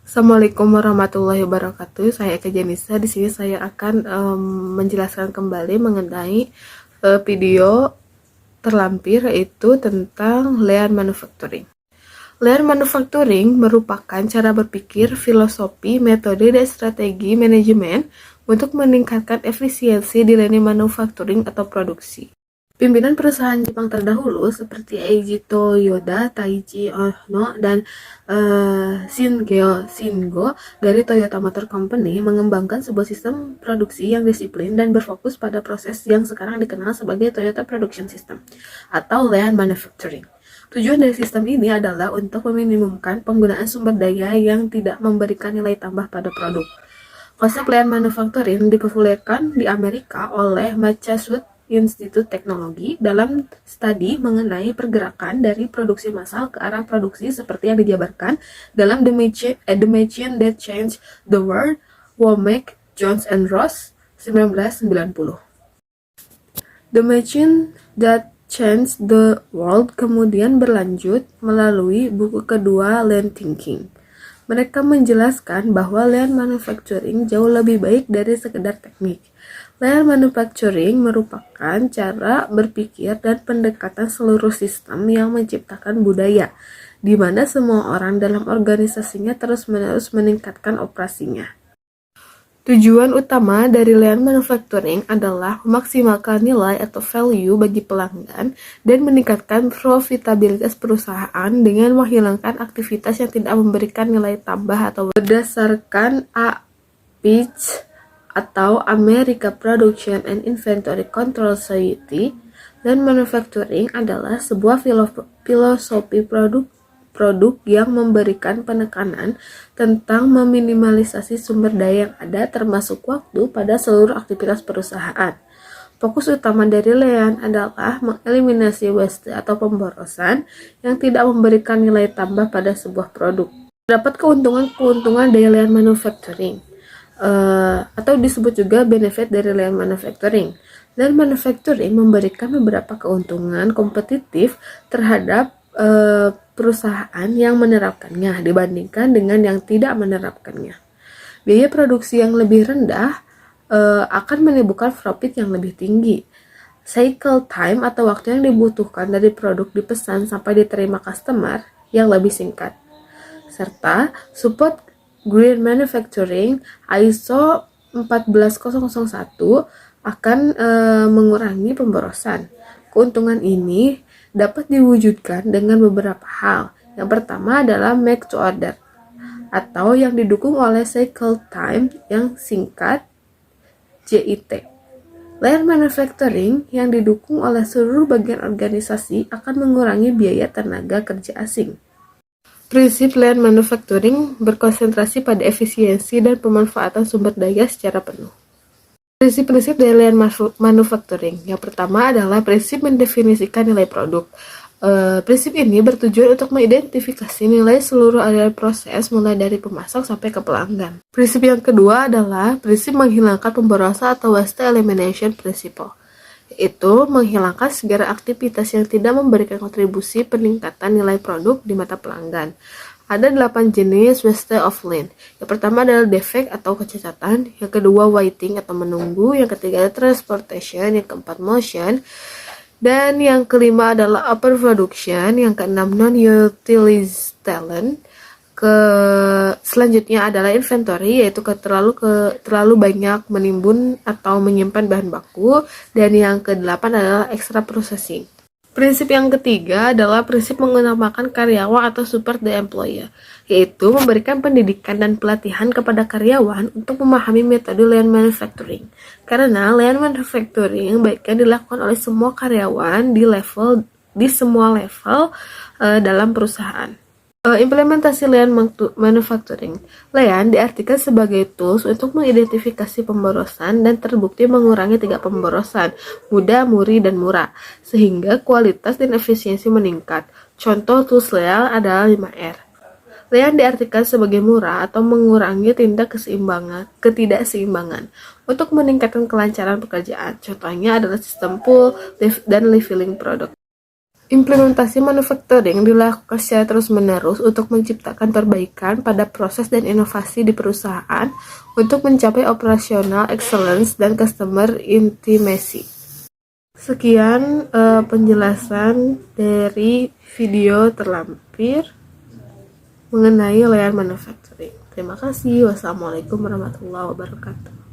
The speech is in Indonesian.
Assalamualaikum warahmatullahi wabarakatuh. Saya Eka Janisa. Di sini saya akan menjelaskan kembali mengenai video terlampir, yaitu tentang lean manufacturing. Lean manufacturing merupakan cara berpikir, filosofi, metode, dan strategi manajemen untuk meningkatkan efisiensi di lini manufacturing atau produksi. Pimpinan perusahaan Jepang terdahulu seperti Eiji Toyoda, Taiji Ohno, dan Shingo dari Toyota Motor Company mengembangkan sebuah sistem produksi yang disiplin dan berfokus pada proses yang sekarang dikenal sebagai Toyota Production System atau Lean Manufacturing. Tujuan dari sistem ini adalah untuk meminimumkan penggunaan sumber daya yang tidak memberikan nilai tambah pada produk. Konsep Lean Manufacturing dipopulerkan di Amerika oleh Massachusetts Institute Teknologi dalam studi mengenai pergerakan dari produksi massal ke arah produksi seperti yang dijabarkan dalam The Machine That Changed the World, Womack, Jones and Ross, 1990. The Machine That Changed the World kemudian berlanjut melalui buku kedua Lean Thinking. Mereka menjelaskan bahwa Lean Manufacturing jauh lebih baik dari sekedar teknik. Lean Manufacturing merupakan cara berpikir dan pendekatan seluruh sistem yang menciptakan budaya, di mana semua orang dalam organisasinya terus-menerus meningkatkan operasinya. Tujuan utama dari Lean Manufacturing adalah memaksimalkan nilai atau value bagi pelanggan dan meningkatkan profitabilitas perusahaan dengan menghilangkan aktivitas yang tidak memberikan nilai tambah atau berdasarkan APIC atau America Production and Inventory Control Society. Lean Manufacturing adalah sebuah filosofi produk yang memberikan penekanan tentang meminimalisasi sumber daya yang ada termasuk waktu pada seluruh aktivitas perusahaan. Fokus utama dari Lean adalah mengeliminasi waste atau pemborosan yang tidak memberikan nilai tambah pada sebuah produk. Terdapat keuntungan dari Lean Manufacturing atau disebut juga benefit dari Lean Manufacturing. Lean Manufacturing memberikan beberapa keuntungan kompetitif terhadap perusahaan yang menerapkannya dibandingkan dengan yang tidak menerapkannya. Biaya produksi yang lebih rendah akan menimbulkan profit yang lebih tinggi. Cycle time atau waktu yang dibutuhkan dari produk dipesan sampai diterima customer yang lebih singkat. Serta support green manufacturing ISO 14001 akan mengurangi pemborosan. Keuntungan ini dapat diwujudkan dengan beberapa hal. Yang pertama adalah make to order atau yang didukung oleh cycle time yang singkat JIT. Lean manufacturing yang didukung oleh seluruh bagian organisasi akan mengurangi biaya tenaga kerja asing. Prinsip Lean Manufacturing berkonsentrasi pada efisiensi dan pemanfaatan sumber daya secara penuh. Prinsip-prinsip dari Lean Manufacturing. Yang pertama adalah prinsip mendefinisikan nilai produk. Prinsip ini bertujuan untuk mengidentifikasi nilai seluruh area proses mulai dari pemasok sampai ke pelanggan. Prinsip yang kedua adalah prinsip menghilangkan pemborosan atau waste elimination principle, yaitu menghilangkan segala aktivitas yang tidak memberikan kontribusi peningkatan nilai produk di mata pelanggan. Ada 8 jenis waste of Lean. Yang pertama adalah defect atau kecacatan, yang kedua waiting atau menunggu, yang ketiga adalah transportation, yang keempat motion, dan yang kelima adalah overproduction, yang keenam non-utilized talent. Selanjutnya adalah inventory, yaitu terlalu banyak menimbun atau menyimpan bahan baku, dan yang kedelapan adalah extra processing. Prinsip yang ketiga adalah prinsip mengutamakan karyawan atau support the employer, yaitu memberikan pendidikan dan pelatihan kepada karyawan untuk memahami metode Lean Manufacturing. Karena Lean Manufacturing baiknya dilakukan oleh semua karyawan di semua level dalam perusahaan. Implementasi Lean Manufacturing. Lean diartikan sebagai tools untuk mengidentifikasi pemborosan dan terbukti mengurangi 3 pemborosan, mudah, muri, dan murah, sehingga kualitas dan efisiensi meningkat. Contoh tools Lean adalah 5R. Lean diartikan sebagai murah atau mengurangi ketidakseimbangan untuk meningkatkan kelancaran pekerjaan. Contohnya adalah sistem pull, lift, dan leveling product. Implementasi manufacturing dilakukan secara terus-menerus untuk menciptakan perbaikan pada proses dan inovasi di perusahaan untuk mencapai operational excellence dan customer intimacy. Sekian penjelasan dari video terlampir mengenai layer manufacturing. Terima kasih. Wassalamualaikum warahmatullahi wabarakatuh.